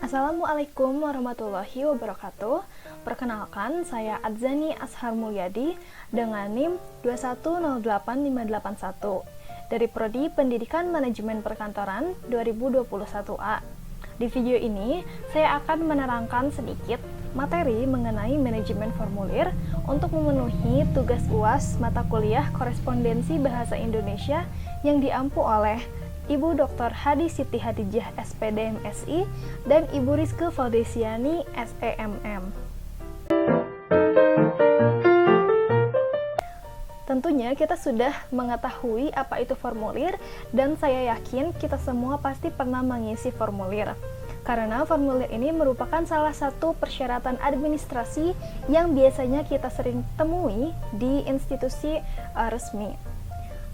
Assalamualaikum warahmatullahi wabarakatuh. Perkenalkan, saya Adzani Ashar Mulyadi dengan NIM 2108581 dari Prodi Pendidikan Manajemen Perkantoran 2021A. Di video ini, saya akan menerangkan sedikit materi mengenai manajemen formulir untuk memenuhi tugas UAS mata kuliah Korespondensi Bahasa Indonesia yang diampu oleh Ibu Dr. Hadi Siti Hadijah SPD MSI dan Ibu Rizke Valdesiani SEMM. Tentunya kita sudah mengetahui apa itu formulir dan saya yakin kita semua pasti pernah mengisi formulir. Karena formulir ini merupakan salah satu persyaratan administrasi yang biasanya kita sering temui di institusi resmi.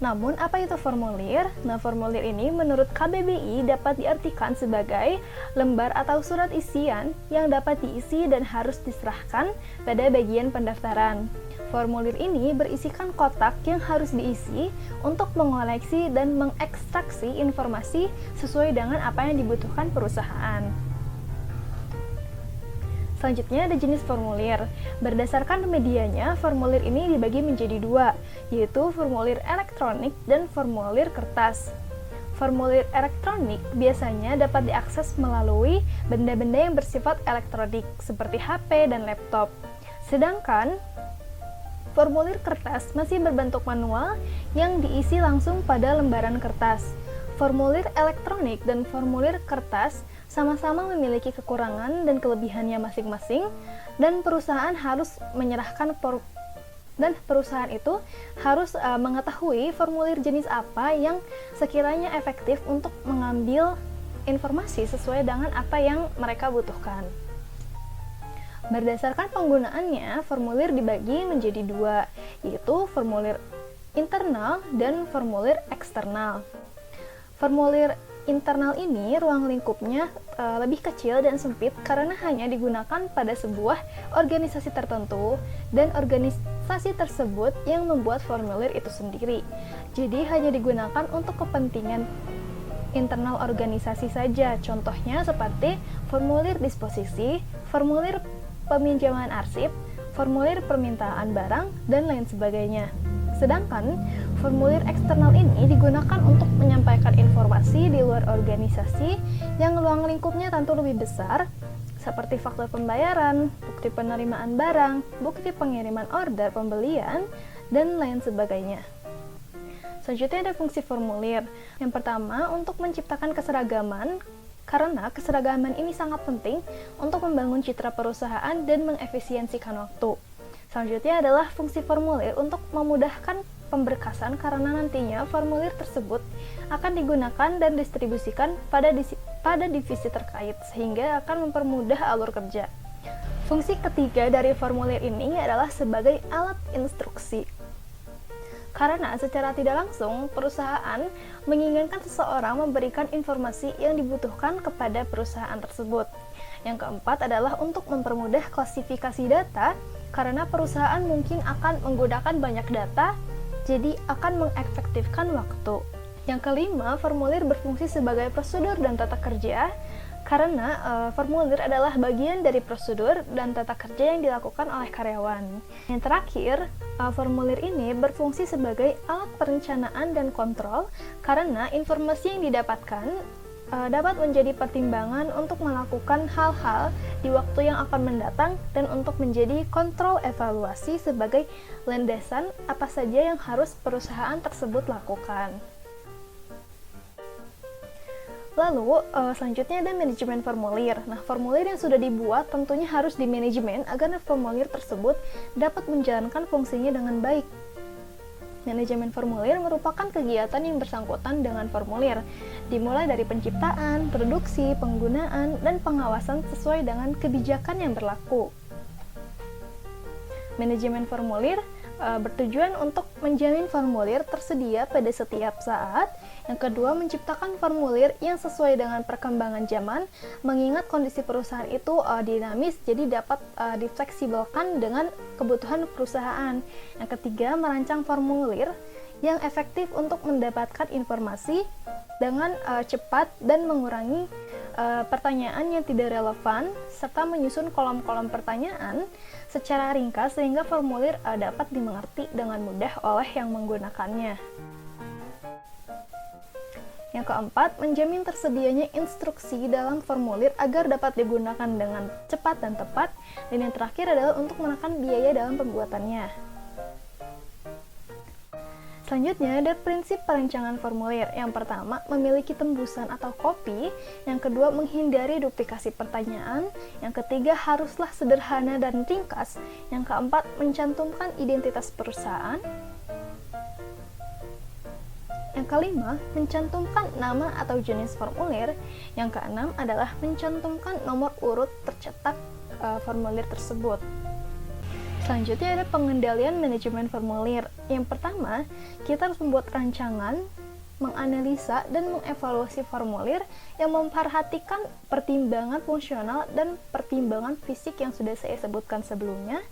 Namun, apa itu formulir? Nah, formulir ini menurut KBBI dapat diartikan sebagai lembar atau surat isian yang dapat diisi dan harus diserahkan pada bagian pendaftaran. Formulir ini berisikan kotak yang harus diisi untuk mengoleksi dan mengekstraksi informasi sesuai dengan apa yang dibutuhkan perusahaan. Selanjutnya ada jenis formulir. Berdasarkan medianya, formulir ini dibagi menjadi dua, yaitu formulir elektronik dan formulir kertas. Formulir elektronik biasanya dapat diakses melalui benda-benda yang bersifat elektronik, seperti HP dan laptop. Sedangkan formulir kertas masih berbentuk manual yang diisi langsung pada lembaran kertas. Formulir elektronik dan formulir kertas sama-sama memiliki kekurangan dan kelebihannya masing-masing, dan perusahaan harus mengetahui formulir jenis apa yang sekiranya efektif untuk mengambil informasi sesuai dengan apa yang mereka butuhkan. Berdasarkan penggunaannya, formulir dibagi menjadi dua, yaitu formulir internal dan formulir eksternal. Formulir internal ini ruang lingkupnya lebih kecil dan sempit karena hanya digunakan pada sebuah organisasi tertentu dan organisasi tersebut yang membuat formulir itu sendiri. Jadi hanya digunakan untuk kepentingan internal organisasi saja. Contohnya seperti formulir disposisi, formulir peminjaman arsip, formulir permintaan barang, dan lain sebagainya. Sedangkan formulir eksternal ini digunakan untuk menyampaikan informasi di luar organisasi yang ruang lingkupnya tentu lebih besar, seperti faktur pembayaran, bukti penerimaan barang, bukti pengiriman order pembelian, dan lain sebagainya. Selanjutnya ada fungsi formulir. Yang pertama, untuk menciptakan keseragaman, karena keseragaman ini sangat penting untuk membangun citra perusahaan dan mengefisiensikan waktu. Selanjutnya adalah fungsi formulir untuk memudahkan pemberkasan karena nantinya formulir tersebut akan digunakan dan distribusikan pada divisi terkait sehingga akan mempermudah alur kerja. Fungsi ketiga dari formulir ini adalah sebagai alat instruksi. Karena secara tidak langsung perusahaan menginginkan seseorang memberikan informasi yang dibutuhkan kepada perusahaan tersebut. Yang keempat adalah untuk mempermudah klasifikasi data karena perusahaan mungkin akan menggunakan banyak data, jadi akan mengefektifkan waktu. Yang kelima, formulir berfungsi sebagai prosedur dan tata kerja, karena formulir adalah bagian dari prosedur dan tata kerja yang dilakukan oleh karyawan. Yang terakhir, formulir ini berfungsi sebagai alat perencanaan dan kontrol, karena informasi yang didapatkan dapat menjadi pertimbangan untuk melakukan hal-hal di waktu yang akan mendatang dan untuk menjadi kontrol evaluasi sebagai landasan apa saja yang harus perusahaan tersebut lakukan. Lalu, selanjutnya ada manajemen formulir. Nah, formulir yang sudah dibuat tentunya harus dimanajemen agar formulir tersebut dapat menjalankan fungsinya dengan baik. Manajemen formulir merupakan kegiatan yang bersangkutan dengan formulir, dimulai dari penciptaan, produksi, penggunaan, dan pengawasan sesuai dengan kebijakan yang berlaku. Manajemen formulir bertujuan untuk menjamin formulir tersedia pada setiap saat. Yang kedua, menciptakan formulir yang sesuai dengan perkembangan zaman, mengingat kondisi perusahaan itu dinamis, jadi dapat difleksibelkan dengan kebutuhan perusahaan. Yang ketiga, merancang formulir yang efektif untuk mendapatkan informasi dengan cepat dan mengurangi pertanyaan yang tidak relevan, serta menyusun kolom-kolom pertanyaan secara ringkas sehingga formulir dapat dimengerti dengan mudah oleh yang menggunakannya. Yang keempat, menjamin tersedianya instruksi dalam formulir agar dapat digunakan dengan cepat dan tepat. Dan yang terakhir adalah untuk menekan biaya dalam pembuatannya. Selanjutnya ada prinsip perancangan formulir. Yang pertama, memiliki tembusan atau copy. Yang kedua, menghindari duplikasi pertanyaan. Yang ketiga, haruslah sederhana dan ringkas. Yang keempat, mencantumkan identitas perusahaan. Yang kelima, mencantumkan nama atau jenis formulir. Yang keenam adalah mencantumkan nomor urut tercetak formulir tersebut. Selanjutnya ada pengendalian manajemen formulir. Yang pertama, kita harus membuat rancangan, menganalisa, dan mengevaluasi formulir yang memperhatikan pertimbangan fungsional dan pertimbangan fisik yang sudah saya sebutkan sebelumnya.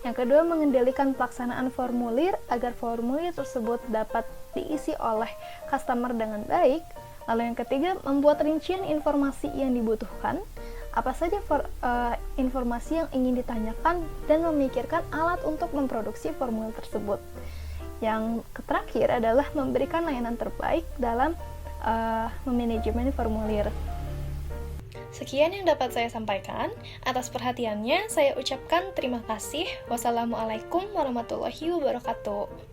Yang kedua, mengendalikan pelaksanaan formulir agar formulir tersebut dapat diisi oleh customer dengan baik. Lalu yang ketiga, membuat rincian informasi yang dibutuhkan, apa saja informasi yang ingin ditanyakan, dan memikirkan alat untuk memproduksi formulir tersebut. Yang terakhir adalah memberikan layanan terbaik dalam memanajemen formulir. Sekian yang dapat saya sampaikan. Atas perhatiannya, saya ucapkan terima kasih. Wassalamualaikum warahmatullahi wabarakatuh.